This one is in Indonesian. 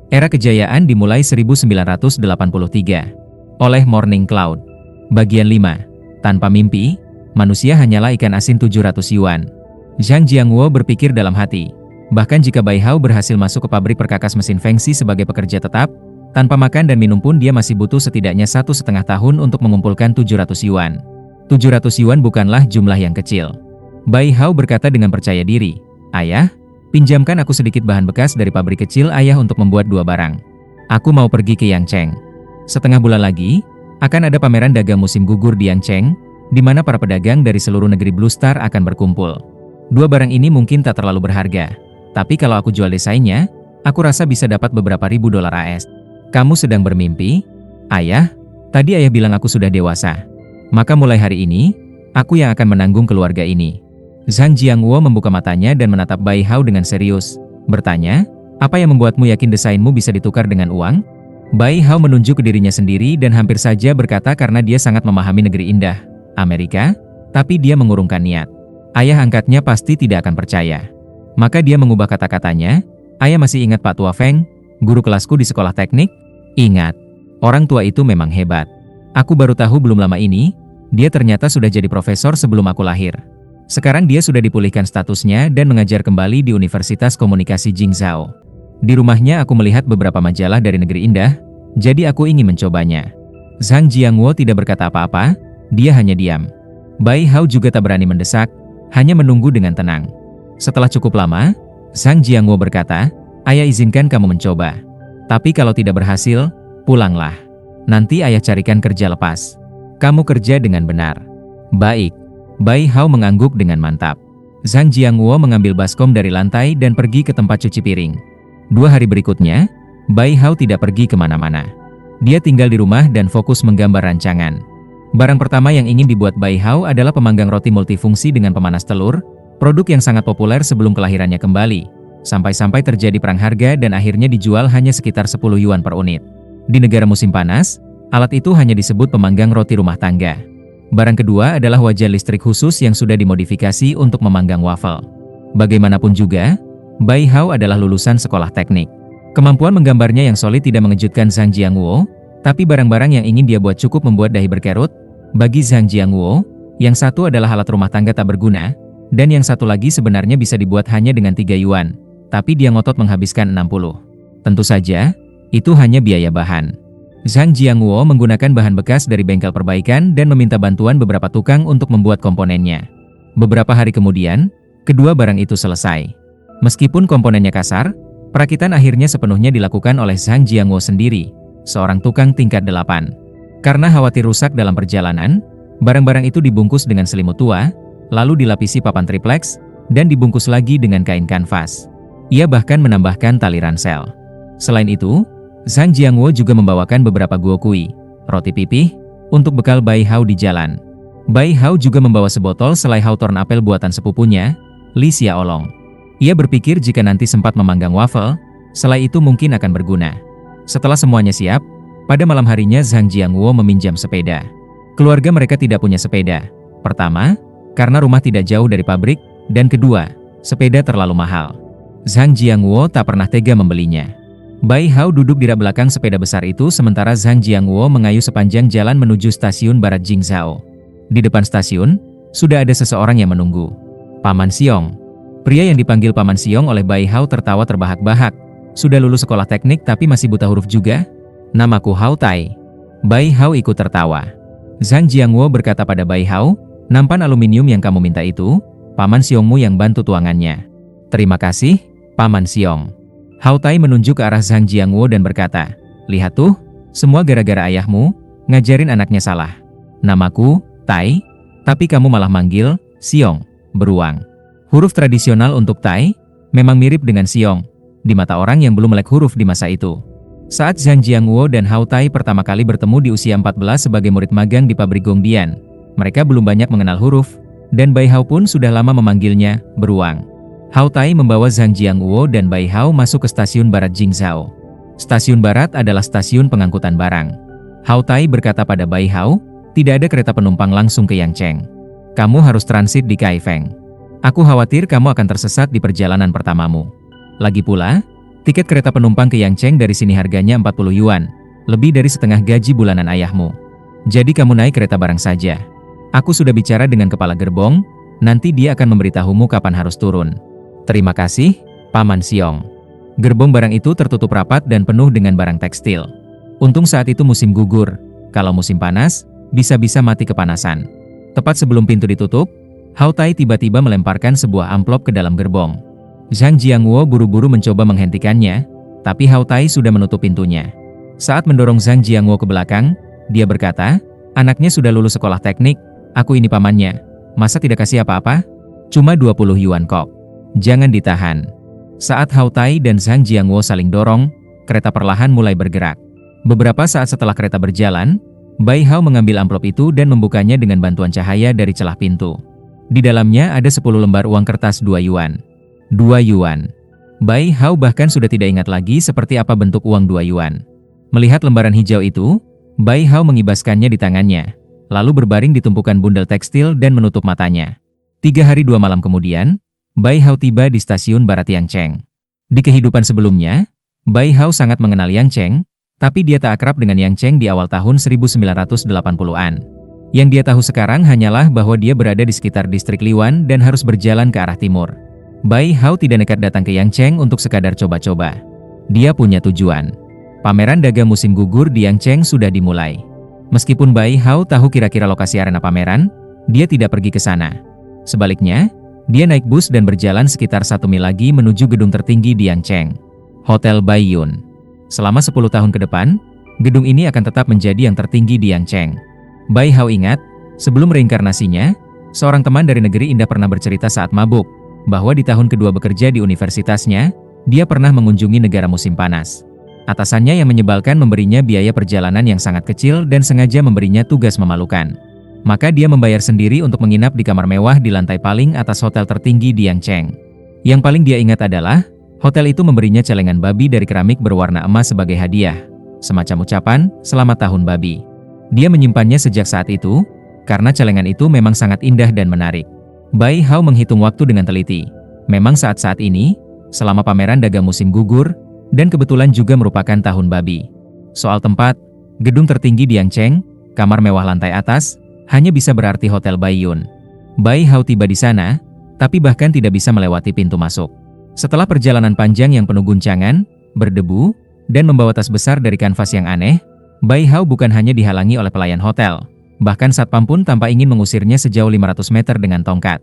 Era kejayaan dimulai 1983. Oleh Morning Cloud. Bagian 5. Tanpa mimpi, manusia hanyalah ikan asin 700 yuan. Zhang Jiangguo berpikir dalam hati. Bahkan jika Bai Hao berhasil masuk ke pabrik perkakas mesin Fengxi sebagai pekerja tetap, tanpa makan dan minum pun dia masih butuh setidaknya 1,5 tahun untuk mengumpulkan 700 yuan. 700 yuan bukanlah jumlah yang kecil. Bai Hao berkata dengan percaya diri, "Ayah, pinjamkan aku sedikit bahan bekas dari pabrik kecil ayah untuk membuat 2 barang. Aku mau pergi ke Yangcheng. Setengah bulan lagi, akan ada pameran dagang musim gugur di Yangcheng, di mana para pedagang dari seluruh negeri Blue Star akan berkumpul. 2 barang ini mungkin tak terlalu berharga. Tapi kalau aku jual desainnya, aku rasa bisa dapat beberapa ribu dolar AS. Kamu sedang bermimpi? Ayah, tadi ayah bilang aku sudah dewasa. Maka mulai hari ini, aku yang akan menanggung keluarga ini." Zhang Jiangguo membuka matanya dan menatap Bai Hao dengan serius, bertanya, "Apa yang membuatmu yakin desainmu bisa ditukar dengan uang?" Bai Hao menunjuk ke dirinya sendiri dan hampir saja berkata karena dia sangat memahami negeri indah, Amerika, tapi dia mengurungkan niat. Ayah angkatnya pasti tidak akan percaya. Maka dia mengubah kata-katanya, "Ayah masih ingat Pak Tua Feng, guru kelasku di sekolah teknik? Ingat, orang tua itu memang hebat. Aku baru tahu belum lama ini, dia ternyata sudah jadi profesor sebelum aku lahir. Sekarang dia sudah dipulihkan statusnya dan mengajar kembali di Universitas Komunikasi Jingzhou. Di rumahnya aku melihat beberapa majalah dari negeri indah, jadi aku ingin mencobanya." Zhang Jiangguo tidak berkata apa-apa, dia hanya diam. Bai Hao juga tak berani mendesak, hanya menunggu dengan tenang. Setelah cukup lama, Zhang Jiangguo berkata, "Ayah izinkan kamu mencoba. Tapi kalau tidak berhasil, pulanglah. Nanti ayah carikan kerja lepas. Kamu kerja dengan benar." "Baik." Bai Hao mengangguk dengan mantap. Zhang Jiangguo mengambil baskom dari lantai dan pergi ke tempat cuci piring. 2 hari berikutnya, Bai Hao tidak pergi kemana-mana. Dia tinggal di rumah dan fokus menggambar rancangan. Barang pertama yang ingin dibuat Bai Hao adalah pemanggang roti multifungsi dengan pemanas telur, produk yang sangat populer sebelum kelahirannya kembali, sampai-sampai terjadi perang harga dan akhirnya dijual hanya sekitar 10 yuan per unit. Di negara musim panas, alat itu hanya disebut pemanggang roti rumah tangga. Barang kedua adalah wajan listrik khusus yang sudah dimodifikasi untuk memanggang wafel. Bagaimanapun juga, Bai Hao adalah lulusan sekolah teknik. Kemampuan menggambarnya yang solid tidak mengejutkan Zhang Jiangguo, tapi barang-barang yang ingin dia buat cukup membuat dahi berkerut. Bagi Zhang Jiangguo, yang satu adalah alat rumah tangga tak berguna, dan yang satu lagi sebenarnya bisa dibuat hanya dengan 3 yuan, tapi dia ngotot menghabiskan 60. Tentu saja, itu hanya biaya bahan. Zhang Jiangguo menggunakan bahan bekas dari bengkel perbaikan dan meminta bantuan beberapa tukang untuk membuat komponennya. Beberapa hari kemudian, kedua barang itu selesai. Meskipun komponennya kasar, perakitan akhirnya sepenuhnya dilakukan oleh Zhang Jiangguo sendiri, seorang tukang tingkat 8. Karena khawatir rusak dalam perjalanan, barang-barang itu dibungkus dengan selimut tua, lalu dilapisi papan triplex, dan dibungkus lagi dengan kain kanvas. Ia bahkan menambahkan tali ransel. Selain itu, Zhang Jiangguo juga membawakan beberapa guokui, roti pipih, untuk bekal Bai Hao di jalan. Bai Hao juga membawa sebotol selai hawthorn apel buatan sepupunya, Li Xiaolong. Ia berpikir jika nanti sempat memanggang wafel, selai itu mungkin akan berguna. Setelah semuanya siap, pada malam harinya Zhang Jiangguo meminjam sepeda. Keluarga mereka tidak punya sepeda. Pertama, karena rumah tidak jauh dari pabrik, dan kedua, sepeda terlalu mahal. Zhang Jiangguo tak pernah tega membelinya. Bai Hao duduk di rak belakang sepeda besar itu sementara Zhang Jiangguo mengayuh sepanjang jalan menuju stasiun barat Jingzhou. Di depan stasiun, sudah ada seseorang yang menunggu. Paman Xiong. Pria yang dipanggil Paman Xiong oleh Bai Hao tertawa terbahak-bahak. "Sudah lulus sekolah teknik tapi masih buta huruf juga? Namaku Hao Tai." Bai Hao ikut tertawa. Zhang Jiangguo berkata pada Bai Hao, "Nampan aluminium yang kamu minta itu, Paman Xiongmu yang bantu tuangannya." "Terima kasih, Paman Xiong." Hao Tai menunjuk ke arah Zhang Jiangguo dan berkata, "Lihat tuh, semua gara-gara ayahmu, ngajarin anaknya salah. Namaku, Tai, tapi kamu malah manggil, Xiong, beruang." Huruf tradisional untuk Tai, memang mirip dengan Xiong, di mata orang yang belum melek huruf di masa itu. Saat Zhang Jiangguo dan Hao Tai pertama kali bertemu di usia 14 sebagai murid magang di pabrik Gongdian, mereka belum banyak mengenal huruf, dan Bai Hao pun sudah lama memanggilnya, beruang. Hao Tai membawa Zhang Jiangguo dan Bai Hao masuk ke stasiun barat Jingzhou. Stasiun barat adalah stasiun pengangkutan barang. Hao Tai berkata pada Bai Hao, "Tidak ada kereta penumpang langsung ke Yangcheng. Kamu harus transit di Kaifeng. Aku khawatir kamu akan tersesat di perjalanan pertamamu. Lagi pula, Tiket kereta penumpang ke Yangcheng dari sini harganya 40 yuan, lebih dari setengah gaji bulanan ayahmu. Jadi kamu naik kereta bareng saja. Aku sudah bicara dengan kepala gerbong, nanti dia akan memberitahumu kapan harus turun. Terima kasih, Paman Siong. Gerbong barang itu tertutup rapat dan penuh dengan barang tekstil. Untung saat itu musim gugur, kalau musim panas, bisa-bisa mati kepanasan. Tepat sebelum pintu ditutup, Hao Tai tiba-tiba melemparkan sebuah amplop ke dalam gerbong. Zhang Jiangwo buru-buru mencoba menghentikannya, tapi Hao Tai sudah menutup pintunya. Saat mendorong Zhang Jiangwo ke belakang, dia berkata, "Anaknya sudah lulus sekolah teknik, aku ini pamannya. Masa tidak kasih apa-apa? Cuma 20 yuan kok. Jangan ditahan." Saat Hao Tai dan Zhang Jiangwo saling dorong, kereta perlahan mulai bergerak. Beberapa saat setelah kereta berjalan, Bai Hao mengambil amplop itu dan membukanya dengan bantuan cahaya dari celah pintu. Di dalamnya ada 10 lembar uang kertas 2 yuan. 2 yuan. Bai Hao bahkan sudah tidak ingat lagi seperti apa bentuk uang 2 yuan. Melihat lembaran hijau itu, Bai Hao mengibaskannya di tangannya, lalu berbaring di tumpukan bundel tekstil dan menutup matanya. 3 hari 2 malam kemudian, Bai Hao tiba di stasiun barat Yangcheng. Di kehidupan sebelumnya, Bai Hao sangat mengenal Yangcheng, tapi dia tak akrab dengan Yangcheng di awal tahun 1980-an. Yang dia tahu sekarang hanyalah bahwa dia berada di sekitar distrik Liwan dan harus berjalan ke arah timur. Bai Hao tidak nekat datang ke Yangcheng untuk sekadar coba-coba. Dia punya tujuan. Pameran dagang musim gugur di Yangcheng sudah dimulai. Meskipun Bai Hao tahu kira-kira lokasi arena pameran, dia tidak pergi ke sana. Sebaliknya, dia naik bus dan berjalan sekitar 1 mil lagi menuju gedung tertinggi di Yangcheng, Hotel Baiyun. Selama 10 tahun ke depan, gedung ini akan tetap menjadi yang tertinggi di Yangcheng. Bai Hao ingat, sebelum reinkarnasinya, seorang teman dari negeri indah pernah bercerita saat mabuk, bahwa di tahun kedua bekerja di universitasnya, dia pernah mengunjungi negara musim panas. Atasannya yang menyebalkan memberinya biaya perjalanan yang sangat kecil dan sengaja memberinya tugas memalukan. Maka dia membayar sendiri untuk menginap di kamar mewah di lantai paling atas hotel tertinggi di Yangcheng. Yang paling dia ingat adalah, hotel itu memberinya celengan babi dari keramik berwarna emas sebagai hadiah, semacam ucapan, "Selamat Tahun Babi." Dia menyimpannya sejak saat itu, karena celengan itu memang sangat indah dan menarik. Bai Hao menghitung waktu dengan teliti. Memang saat-saat ini, selama pameran dagang musim gugur, dan kebetulan juga merupakan tahun babi. Soal tempat, gedung tertinggi di Yangcheng, kamar mewah lantai atas, hanya bisa berarti Hotel Baiyun. Bai Hao tiba di sana, tapi bahkan tidak bisa melewati pintu masuk. Setelah perjalanan panjang yang penuh guncangan, berdebu, dan membawa tas besar dari kanvas yang aneh, Bai Hao bukan hanya dihalangi oleh pelayan hotel, bahkan satpam pun tanpa ingin mengusirnya sejauh 500 meter dengan tongkat.